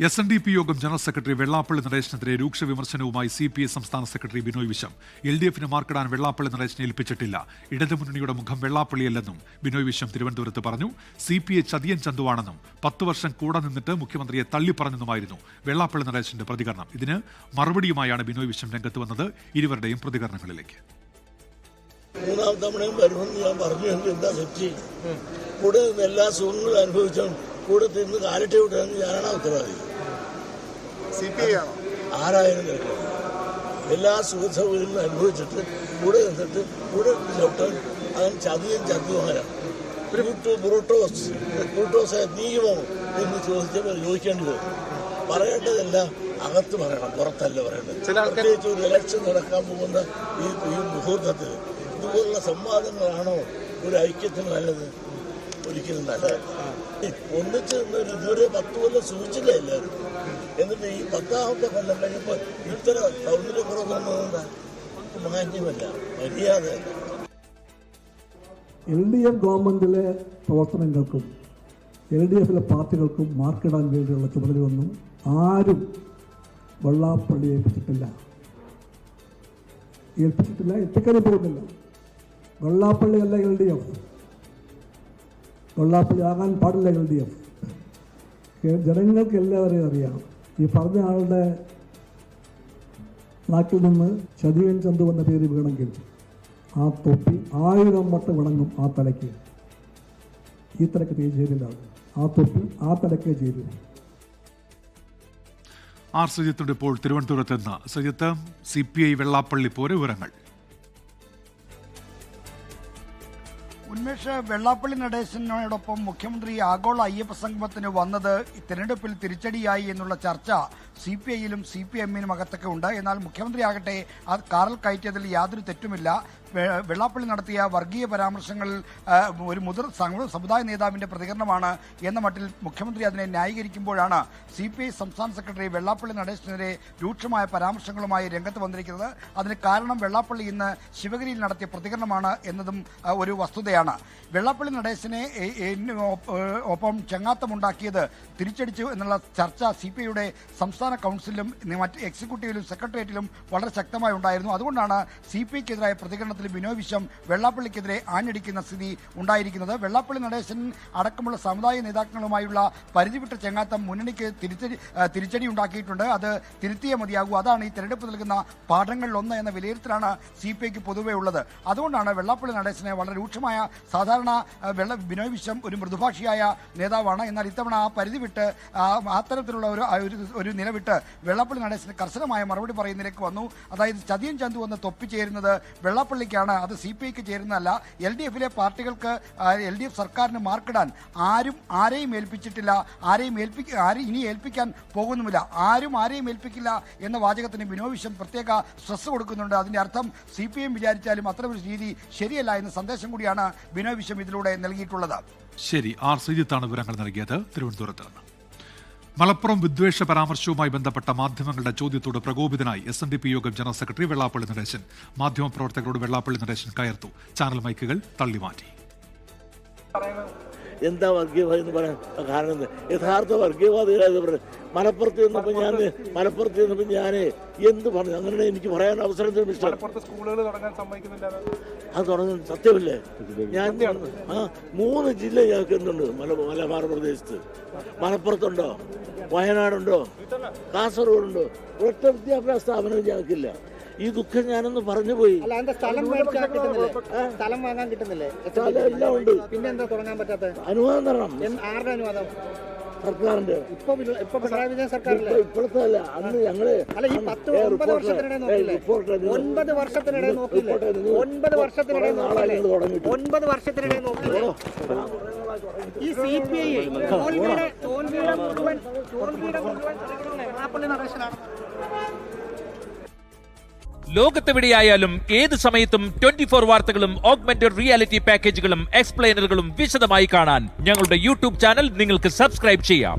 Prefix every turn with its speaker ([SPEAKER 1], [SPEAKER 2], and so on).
[SPEAKER 1] SNDP യോഗം general secretary Vellappally നടേശനെതിരെ രൂക്ഷ വിമർശനവുമായി CPI സംസ്ഥാന സെക്രട്ടറി ബിനോയ് വിശ്വം. LDFന് മാർക്കിടാൻ വെള്ളാപ്പള്ളി നടേശനെ ഏൽപ്പിച്ചിട്ടില്ല. ഇടതുമുന്നണിയുടെ മുഖം വെള്ളാപ്പള്ളിയല്ലെന്നും ബിനോയ് വിശ്വം തിരുവനന്തപുരത്ത് പറഞ്ഞു. CPI ചതിയൻ ചന്തുവാണെന്നും 10 വർഷം കൂടെ നിന്നിട്ട് മുഖ്യമന്ത്രിയെ തള്ളിപ്പറഞ്ഞെന്നുമായിരുന്നു വെള്ളാപ്പള്ളി നടേശന്റെ പ്രതികരണം. ഇതിന് മറുപടിയുമായാണ് ബിനോയ് വിശ്വം രംഗത്ത് വന്നത്. ഇരുവരുടെയും പ്രതികരണങ്ങളിലേക്ക്.
[SPEAKER 2] മൂന്നാം തവണയും വരുമെന്ന് ഞാൻ പറഞ്ഞു. എന്താ തെറ്റി? കൂടെ നിന്ന് എല്ലാ സുഖങ്ങളും അനുഭവിച്ചും കൂടെ തിന്ന് കാലിട്ട് വിട്ടാന്ന് ഞാനാണ് ഉത്തരവാദി. ആരായാലും കേട്ടോ, എല്ലാ സുഖ സൗകര്യങ്ങളും അനുഭവിച്ചിട്ട് കൂടെ നിന്നിട്ട് കൂടെ ചവിട്ടാൻ അവൻ ചതിയും ചതുവാനാണ്. ബ്രൂട്ടോസ് നീക്കുമോ എന്ന് ചോദിക്കേണ്ടി വരും. പറയേണ്ടതെല്ലാം അകത്ത് പറയണം, പുറത്തല്ല പറയേണ്ടത്. പ്രത്യേകിച്ച് ഒരു ഇലക്ഷൻ നടക്കാൻ പോകുന്ന ഈ മുഹൂർത്തത്തിൽ ഇതുപോലുള്ള സംവാദങ്ങളാണോ ഒരു ഐക്യത്തിന് നല്ലത്? ഒരിക്കലും നല്ലതല്ല. ഒന്നിച്ച് ഇതുവരെ 10 കൊല്ലം സൂചിച്ചില്ല എല്ലാവരും. എന്നിട്ട് ഈ 10ാമത്തെ കൊല്ലം കഴിയുമ്പോൾ ഇത്ര സൗന്ദര്യക്കുറവ് വന്നതുകൊണ്ടാ മാന്യമല്ല, മര്യാദയല്ല.
[SPEAKER 3] LDF ഗവൺമെന്റിലെ പ്രവർത്തനങ്ങൾക്കും LDFിലെ പാർട്ടികൾക്കും മാർക്കിടാൻ വേണ്ടിയുള്ള ചുമതലയൊന്നും ആരും വെള്ളാപ്പള്ളി ഏൽപ്പിച്ചിട്ടില്ല, എത്തിക്കാനും പോകുന്നില്ല. വെള്ളാപ്പള്ളിയല്ല LDF, വെള്ളാപ്പള്ളി ആകാൻ പാടില്ല LDF. ജനങ്ങൾക്ക് എല്ലാവരെയും അറിയാം. ഈ പറഞ്ഞ ആളുടെ നാട്ടിൽ നിന്ന് ചതിയൻ ചന്തു എന്ന പേര് വീണെങ്കിൽ ആ തൊപ്പി 1000 വട്ടം വിളങ്ങും ആ തലയ്ക്ക്. ഈ തലയ്ക്ക് ചേരില്ല, ആ തൊപ്പി ആ തലയ്ക്കേ ചേരൂ.
[SPEAKER 1] ആർ ശ്രീജിത്തുണ്ട് ഇപ്പോൾ തിരുവനന്തപുരത്ത് നിന്ന്. ശ്രീജിത്ത്, CPI വെള്ളാപ്പള്ളി പോരെ വിവരങ്ങൾ.
[SPEAKER 4] ഉന്മേഷ്, വെള്ളാപ്പള്ളി നടേശനോടൊപ്പം മുഖ്യമന്ത്രി ആഗോള അയ്യപ്പ സംഗമത്തിന് വന്നത് തെരഞ്ഞെടുപ്പിൽ തിരിച്ചടിയായി എന്നുള്ള ചർച്ച CPIയിലും CPMനും അകത്തൊക്കെ ഉണ്ട്. എന്നാൽ മുഖ്യമന്ത്രി ആകട്ടെ അത് കാറിൽ കയറ്റിയതിൽ യാതൊരു തെറ്റുമില്ല. വെള്ളാപ്പള്ളി നടത്തിയ വർഗീയ പരാമർശങ്ങളിൽ ഒരു സമുദായ നേതാവിന്റെ പ്രതികരണമാണ് എന്ന മട്ടിൽ മുഖ്യമന്ത്രി അതിനെ ന്യായീകരിക്കുമ്പോഴാണ് CPI സംസ്ഥാന സെക്രട്ടറി വെള്ളാപ്പള്ളി നടേശനെതിരെ രൂക്ഷമായ പരാമർശങ്ങളുമായി രംഗത്ത് വന്നിരിക്കുന്നത്. അതിന് കാരണം വെള്ളാപ്പള്ളി ഇന്ന് ശിവഗിരിയിൽ നടത്തിയ പ്രതികരണമാണ് എന്നതും ഒരു വസ്തുതയാണ്. വെള്ളാപ്പള്ളി നടേശനെ ഒപ്പം ചെങ്ങാത്തമുണ്ടാക്കിയത് തിരിച്ചടിച്ചു എന്നുള്ള ചർച്ച CPIയുടെ സംസ്ഥാന കൗൺസിലും മറ്റ് എക്സിക്യൂട്ടീവിലും സെക്രട്ടേറിയറ്റിലും വളരെ ശക്തമായി ഉണ്ടായിരുന്നു. അതുകൊണ്ടാണ് CPIക്കെതിരായ പ്രതികരണത്തിൽ ബിനോയ് വിശ്വം വെള്ളാപ്പള്ളിക്കെതിരെ ആഞ്ഞടിക്കുന്ന സ്ഥിതി ഉണ്ടായിരിക്കുന്നത്. വെള്ളാപ്പള്ളി നടേശൻ അടക്കമുള്ള സമുദായ നേതാക്കളുമായുള്ള പരിധിവിട്ട ചെങ്ങാത്തം മുന്നണിക്ക് തിരിച്ചടി ഉണ്ടാക്കിയിട്ടുണ്ട്. അത് തിരുത്തിയേ മതിയാകൂ. അതാണ് ഈ തെരഞ്ഞെടുപ്പ് നൽകുന്ന പാഠങ്ങളിലൊന്ന് എന്ന വിലയിരുത്തലാണ് CPIക്ക് പൊതുവെ ഉള്ളത്. അതുകൊണ്ടാണ് വെള്ളാപ്പള്ളി നടേശനെ വളരെ രൂക്ഷമായ, സാധാരണ ബിനോയ് വിശ്വം ഒരു മൃദുഭാഷിയായ നേതാവാണ്. എന്നാൽ ഇത്തവണ ആ പരിധി വിട്ട് അത്തരത്തിലുള്ള ഒരു നിലവിട്ട് വെള്ളാപ്പള്ളി നടേശന് കർശനമായ മറുപടി പറയുന്നതിലേക്ക് വന്നു. അതായത് ചതിയൻ ചന്തു എന്ന് തൊപ്പി ചേരുന്നത് വെള്ളാപ്പള്ളിക്കാണ്, അത് CPIക്ക് ചേരുന്നതല്ല. LDFിലെ പാർട്ടികൾക്ക് LDF സർക്കാരിന് മാർക്കിടാൻ ആരെയും ഏൽപ്പിച്ചിട്ടില്ല, ഇനി ഏൽപ്പിക്കാൻ പോകുന്നുമില്ല. ആരെയും ഏൽപ്പിക്കില്ല എന്ന വാചകത്തിന് ബിനോയ് വിശ്വം പ്രത്യേക സ്ട്രെസ് കൊടുക്കുന്നുണ്ട്. അതിന്റെ അർത്ഥം CPM വിചാരിച്ചാലും അത്തരമൊരു രീതി ശരിയല്ല എന്ന സന്ദേശം കൂടിയാണ് ബിനോയ് വിശ്വം ഇതിലൂടെ നൽകിയിട്ടുള്ളത്.
[SPEAKER 1] ശരി, ആർ ശ്രീജിത്താണ് വിവരങ്ങൾ നൽകിയത് തിരുവനന്തപുരത്ത് നിന്ന്. മലപ്പുറം വിദ്വേഷ പരാമർശവുമായി ബന്ധപ്പെട്ട മാധ്യമങ്ങളുടെ ചോദ്യത്തോട് പ്രകോപിതനായി SNDP യോഗം ജനറൽ സെക്രട്ടറി വെള്ളാപ്പള്ളി നടേശൻ. മാധ്യമപ്രവർത്തകരോട് വെള്ളാപ്പള്ളി നടേശൻ കയർത്തു. ചാനൽ മൈക്കുകൾ തള്ളിമാറ്റി.
[SPEAKER 2] എന്താ വർഗീയവാദി എന്ന് പറയാൻ കാരണം? യഥാർത്ഥ വർഗീയവാദികളായത് പറഞ്ഞു. മലപ്പുറത്ത് നിന്നപ്പോൾ ഞാൻ എന്ത് പറഞ്ഞു? അങ്ങനെ എനിക്ക് പറയാൻ അവസരം അത് തുടങ്ങാൻ സത്യമല്ലേ? ഞാൻ 3 ജില്ല ഞങ്ങൾക്ക് എന്തുണ്ട് മലബാർ പ്രദേശത്ത്. മലപ്പുറത്തുണ്ടോ, വയനാടുണ്ടോ, കാസർഗോഡുണ്ടോ? ഒറ്റ വിദ്യാഭ്യാസ സ്ഥാപനം ഞങ്ങൾക്കില്ല. ഈ ദുഃഖം ഞാനൊന്ന് പറഞ്ഞു പോയി.
[SPEAKER 5] സ്ഥലം വാങ്ങാൻ കിട്ടുന്നില്ലേ?
[SPEAKER 2] എല്ലാം ഉണ്ട്.
[SPEAKER 5] പിന്നെന്താ തുടങ്ങാൻ പറ്റാത്ത?
[SPEAKER 2] അനുവാദം തരണം.
[SPEAKER 5] ആരുടെ അനുവാദം?
[SPEAKER 2] സർക്കാരിന്റെ.
[SPEAKER 5] ഇപ്പൊ പിണറായി വിജയൻ സർക്കാരിലെ
[SPEAKER 2] ഇപ്പോഴത്തെ അല്ല, അന്ന് ഞങ്ങള്
[SPEAKER 5] അല്ല ഈ 9 വർഷത്തിനിടെ നോക്കില്ലേ? 9 വർഷത്തിനിടെ നോക്കില്ലേ? 9 വർഷത്തിനിടെ നോക്കില്ലേ? 9 വർഷത്തിനിടെ നോക്കില്ലേ? ഈ CPI തോൽവിയുടെ മുഴുവൻ വെള്ളാപ്പള്ളി നടേശനാണ്.
[SPEAKER 6] ലോകത്തെവിടെയായാലും ഏത് സമയത്തും 24 വാർത്തകളും ഓഗ്മെന്റഡ് റിയാലിറ്റി പാക്കേജുകളും എക്സ്പ്ലെയിനറുകളും വിശദമായി കാണാൻ ഞങ്ങളുടെ YouTube ചാനൽ നിങ്ങൾക്ക് സബ്സ്ക്രൈബ് ചെയ്യാം.